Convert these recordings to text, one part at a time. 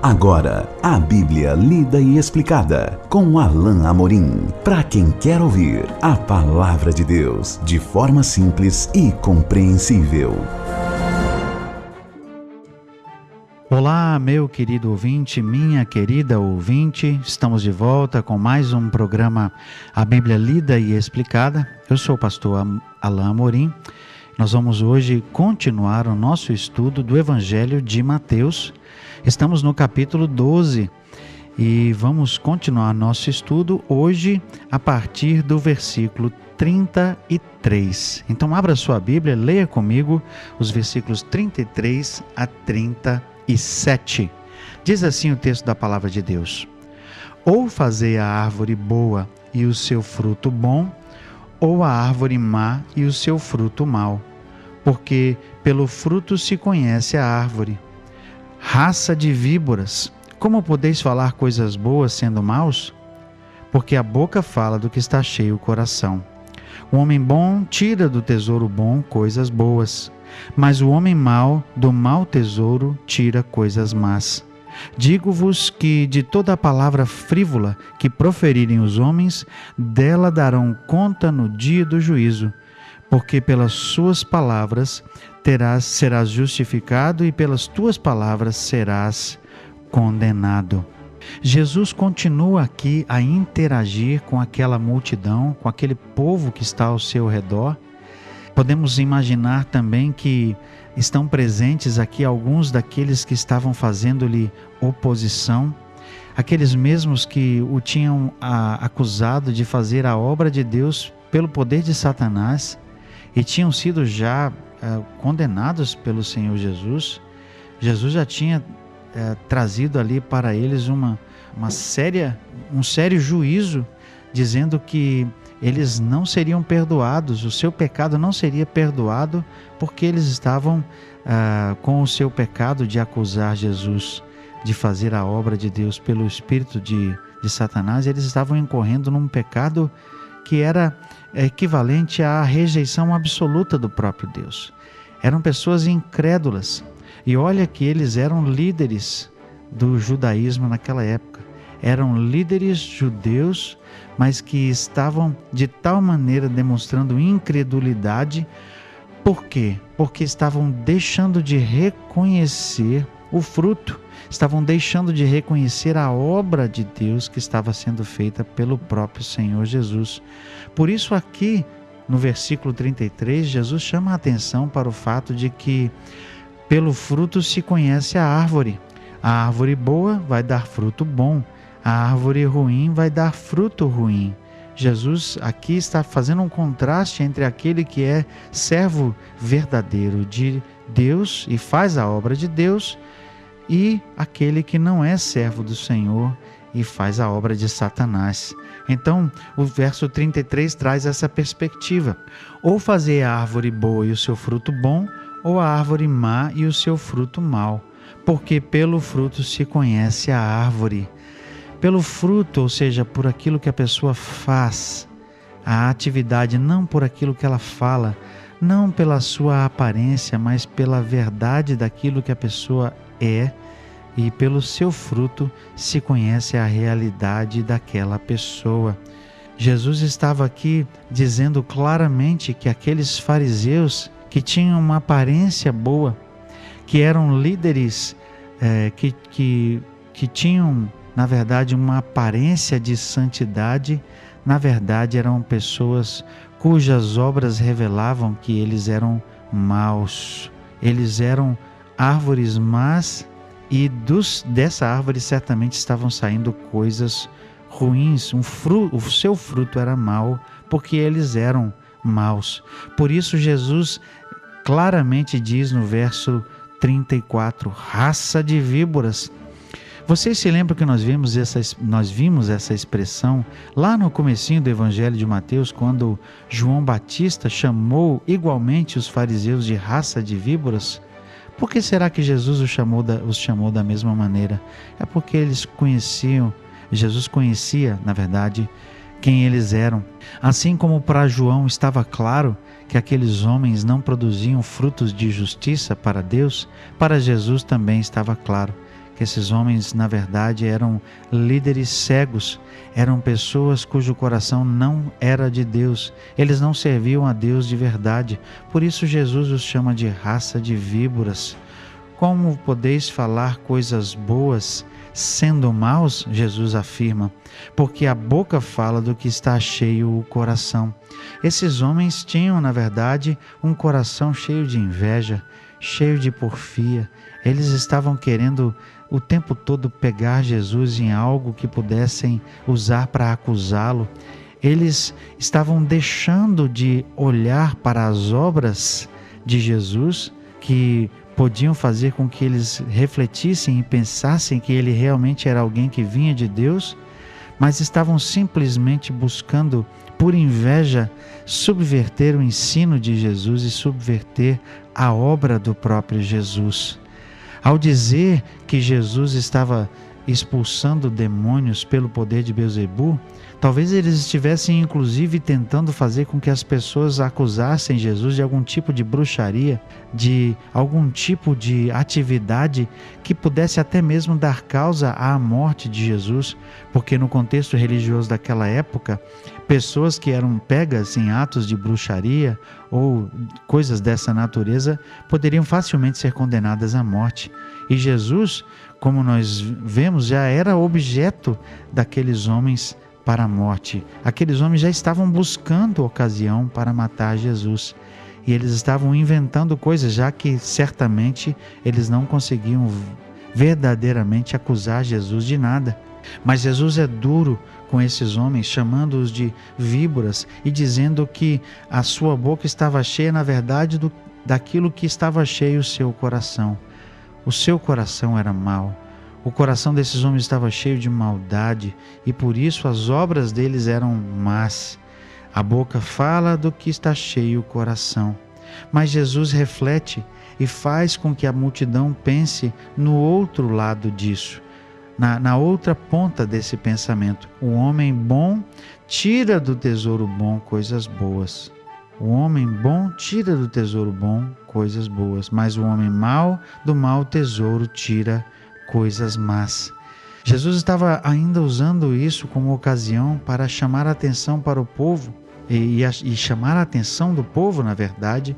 Agora, a Bíblia lida e explicada com Alain Amorim. Para quem quer ouvir a Palavra de Deus de forma simples e compreensível. Olá, meu querido ouvinte, minha querida ouvinte. Estamos de volta com mais um programa A Bíblia Lida e Explicada. Eu sou o pastor Alain Amorim. Nós vamos hoje continuar o nosso estudo do Evangelho de Mateus. Estamos no capítulo 12 e vamos continuar nosso estudo hoje a partir do versículo 33. Então abra sua Bíblia, leia comigo os versículos 33 a 37. Diz assim o texto da palavra de Deus: Ou fazei a árvore boa e o seu fruto bom, ou a árvore má e o seu fruto mau, porque pelo fruto se conhece a árvore. Raça de víboras, como podeis falar coisas boas sendo maus? Porque a boca fala do que está cheio o coração. O homem bom tira do tesouro bom coisas boas, mas o homem mau do mau tesouro tira coisas más. Digo-vos que de toda a palavra frívola que proferirem os homens, dela darão conta no dia do juízo, porque pelas suas palavras serás justificado e pelas tuas palavras serás condenado. Jesus continua aqui a interagir com aquela multidão, com aquele povo que está ao seu redor. Podemos imaginar também que estão presentes aqui alguns daqueles que estavam fazendo-lhe oposição, aqueles mesmos que o tinham acusado de fazer a obra de Deus pelo poder de Satanás e tinham sido já condenados pelo Senhor Jesus. Jesus já tinha trazido ali para eles um sério juízo, dizendo que eles não seriam perdoados, o seu pecado não seria perdoado, porque eles estavam com o seu pecado de acusar Jesus, de fazer a obra de Deus pelo espírito de Satanás. Eles estavam incorrendo num pecado que era equivalente à rejeição absoluta do próprio Deus. Eram pessoas incrédulas. E olha que eles eram líderes do judaísmo naquela época. Eram líderes judeus, mas que estavam de tal maneira demonstrando incredulidade. Por quê? Porque estavam deixando de reconhecer o fruto, estavam deixando de reconhecer a obra de Deus que estava sendo feita pelo próprio Senhor Jesus. Por isso aqui, no versículo 33, Jesus chama a atenção para o fato de que pelo fruto se conhece a árvore. A árvore boa vai dar fruto bom, a árvore ruim vai dar fruto ruim. Jesus aqui está fazendo um contraste entre aquele que é servo verdadeiro de Deus e faz a obra de Deus e aquele que não é servo do Senhor e faz a obra de Satanás. Então, o verso 33 traz essa perspectiva. Ou fazer a árvore boa e o seu fruto bom, ou a árvore má e o seu fruto mau, porque pelo fruto se conhece a árvore. Pelo fruto, ou seja, por aquilo que a pessoa faz, a atividade, não por aquilo que ela fala, não pela sua aparência, mas pela verdade daquilo que a pessoa é, e pelo seu fruto se conhece a realidade daquela pessoa. Jesus estava aqui dizendo claramente que aqueles fariseus que tinham uma aparência boa, que eram líderes que tinham, na verdade, uma aparência de santidade, na verdade eram pessoas cujas obras revelavam que eles eram maus. Eles eram árvores más e dessa árvore certamente estavam saindo coisas ruins. O seu fruto era mau porque eles eram maus. Por isso Jesus claramente diz no verso 34, raça de víboras. Vocês se lembram que nós vimos essa expressão lá no comecinho do Evangelho de Mateus, quando João Batista chamou igualmente os fariseus de raça de víboras? Por que será que Jesus os chamou da mesma maneira? É porque eles conheciam, Jesus conhecia, na verdade, quem eles eram. Assim como para João estava claro que aqueles homens não produziam frutos de justiça para Deus, para Jesus também estava claro que esses homens, na verdade, eram líderes cegos, eram pessoas cujo coração não era de Deus, eles não serviam a Deus de verdade. Por isso Jesus os chama de raça de víboras. Como podeis falar coisas boas sendo maus? Jesus afirma, porque a boca fala do que está cheio o coração. Esses homens tinham, na verdade, um coração cheio de inveja, cheio de porfia. Eles estavam querendo o tempo todo pegar Jesus em algo que pudessem usar para acusá-lo. Eles estavam deixando de olhar para as obras de Jesus, que podiam fazer com que eles refletissem e pensassem que ele realmente era alguém que vinha de Deus, mas estavam simplesmente buscando, por inveja, subverter o ensino de Jesus e subverter a obra do próprio Jesus. Ao dizer que Jesus estava expulsando demônios pelo poder de Beelzebu, talvez eles estivessem inclusive tentando fazer com que as pessoas acusassem Jesus de algum tipo de bruxaria, de algum tipo de atividade que pudesse até mesmo dar causa à morte de Jesus, porque no contexto religioso daquela época, pessoas que eram pegas em atos de bruxaria ou coisas dessa natureza poderiam facilmente ser condenadas à morte. E Jesus, como nós vemos, já era objeto daqueles homens para a morte. Aqueles homens já estavam buscando ocasião para matar Jesus. E eles estavam inventando coisas, já que certamente eles não conseguiam verdadeiramente acusar Jesus de nada. Mas Jesus é duro com esses homens, chamando-os de víboras e dizendo que a sua boca estava cheia, na verdade, daquilo que estava cheio o seu coração. O seu coração era mau. O coração desses homens estava cheio de maldade e por isso as obras deles eram más. A boca fala do que está cheio o coração. Mas Jesus reflete e faz com que a multidão pense no outro lado disso, na outra ponta desse pensamento. O homem bom tira do tesouro bom coisas boas. O homem bom tira do tesouro bom coisas boas, mas o homem mau do mau tesouro tira coisas más. Jesus estava ainda usando isso como ocasião para chamar a atenção para o povo e chamar a atenção do povo, na verdade,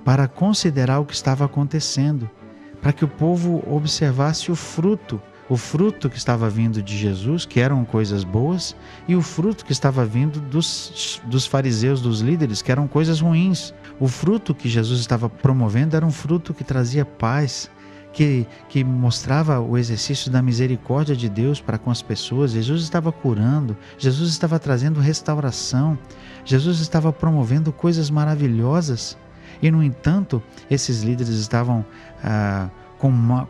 para considerar o que estava acontecendo, para que o povo observasse o fruto que estava vindo de Jesus, que eram coisas boas, e o fruto que estava vindo dos fariseus, dos líderes, que eram coisas ruins. O fruto que Jesus estava promovendo era um fruto que trazia paz, que mostrava o exercício da misericórdia de Deus para com as pessoas. Jesus estava curando, Jesus estava trazendo restauração, Jesus estava promovendo coisas maravilhosas. E, no entanto, esses líderes estavam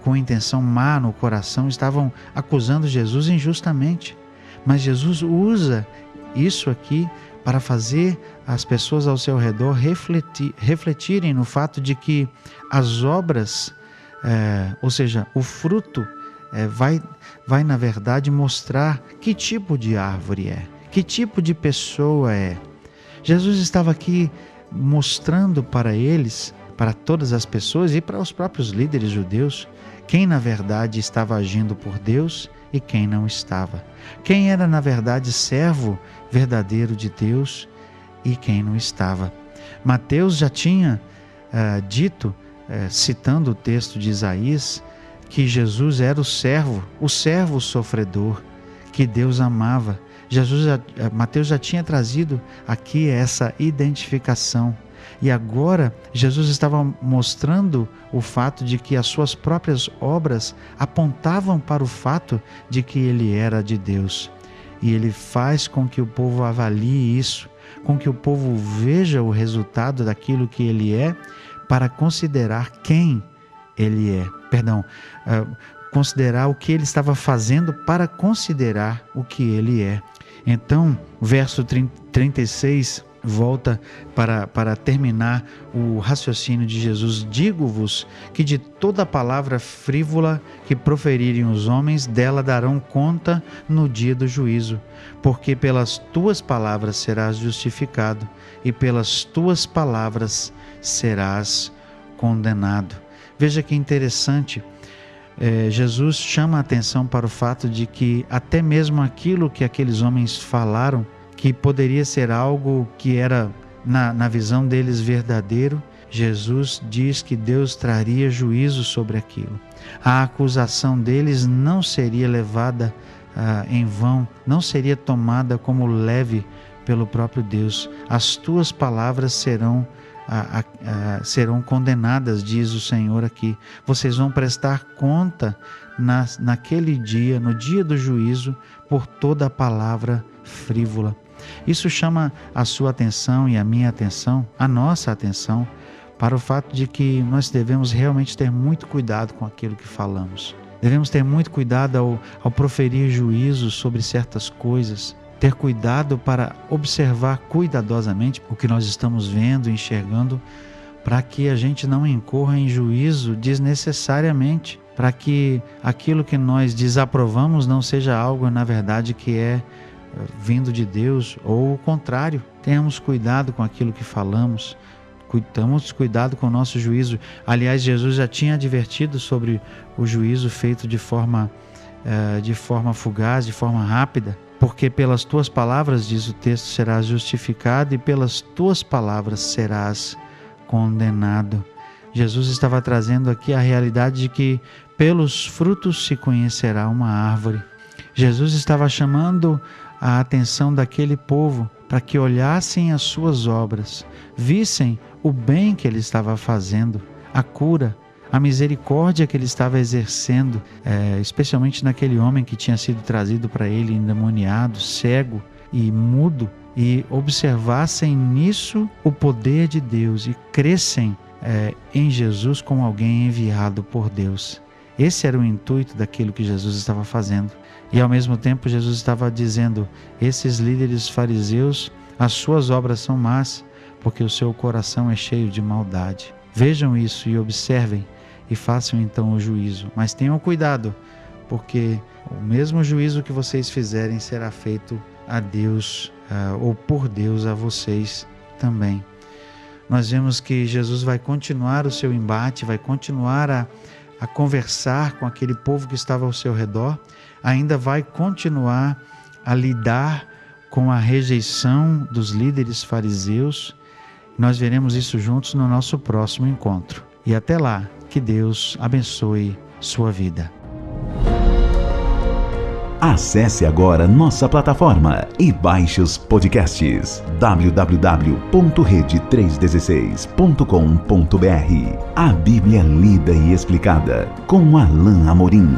com intenção má no coração, estavam acusando Jesus injustamente. Mas Jesus usa isso aqui para fazer as pessoas ao seu redor refletirem no fato de que as obras, ou seja, o fruto, vai na verdade mostrar que tipo de árvore é, que tipo de pessoa é. Jesus estava aqui mostrando para eles, para todas as pessoas e para os próprios líderes judeus, quem na verdade estava agindo por Deus e quem não estava. Quem era na verdade servo verdadeiro de Deus e quem não estava. Mateus já tinha dito, citando o texto de Isaías, que Jesus era o servo sofredor, que Deus amava. Mateus já tinha trazido aqui essa identificação. E agora Jesus estava mostrando o fato de que as suas próprias obras apontavam para o fato de que ele era de Deus. E ele faz com que o povo avalie isso, com que o povo veja o resultado daquilo que ele é, para considerar quem ele é. Considerar o que ele estava fazendo para considerar o que ele é. Então, verso 36 volta para terminar o raciocínio de Jesus. Digo-vos que de toda palavra frívola que proferirem os homens, dela darão conta no dia do juízo, porque pelas tuas palavras serás justificado e pelas tuas palavras serás condenado. Veja que interessante, Jesus chama a atenção para o fato de que até mesmo aquilo que aqueles homens falaram, que poderia ser algo que era, na visão deles, verdadeiro, Jesus diz que Deus traria juízo sobre aquilo. A acusação deles não seria levada em vão, não seria tomada como leve pelo próprio Deus. As tuas palavras serão condenadas, diz o Senhor aqui. Vocês vão prestar conta naquele dia, no dia do juízo, por toda a palavra frívola. Isso chama a sua atenção e a minha atenção, a nossa atenção, para o fato de que nós devemos realmente ter muito cuidado com aquilo que falamos. Devemos ter muito cuidado ao proferir juízo sobre certas coisas, ter cuidado para observar cuidadosamente o que nós estamos vendo, enxergando, para que a gente não incorra em juízo desnecessariamente, para que aquilo que nós desaprovamos não seja algo, na verdade, que é vindo de Deus, ou o contrário. Tenhamos cuidado com aquilo que falamos, tenhamos cuidado com o nosso juízo. Aliás, Jesus já tinha advertido sobre o juízo feito de forma fugaz, de forma rápida, porque pelas tuas palavras, diz o texto, serás justificado e pelas tuas palavras serás condenado. Jesus estava trazendo aqui a realidade de que pelos frutos se conhecerá uma árvore. Jesus estava chamando a atenção daquele povo para que olhassem as suas obras, vissem o bem que ele estava fazendo, a cura, a misericórdia que ele estava exercendo, especialmente naquele homem que tinha sido trazido para ele endemoniado, cego e mudo, e observassem nisso o poder de Deus e crescem em Jesus como alguém enviado por Deus. Esse era o intuito daquilo que Jesus estava fazendo. E ao mesmo tempo Jesus estava dizendo: esses líderes fariseus, as suas obras são más, porque o seu coração é cheio de maldade. Vejam isso e observem e façam então o juízo. Mas tenham cuidado, porque o mesmo juízo que vocês fizerem será feito a Deus, ou por Deus a vocês também. Nós vemos que Jesus vai continuar o seu embate, vai continuar a conversar com aquele povo que estava ao seu redor, ainda vai continuar a lidar com a rejeição dos líderes fariseus. Nós veremos isso juntos no nosso próximo encontro. E até lá, que Deus abençoe sua vida. Acesse agora nossa plataforma e baixe os podcasts www.rede316.com.br. A Bíblia lida e explicada com Alain Amorim.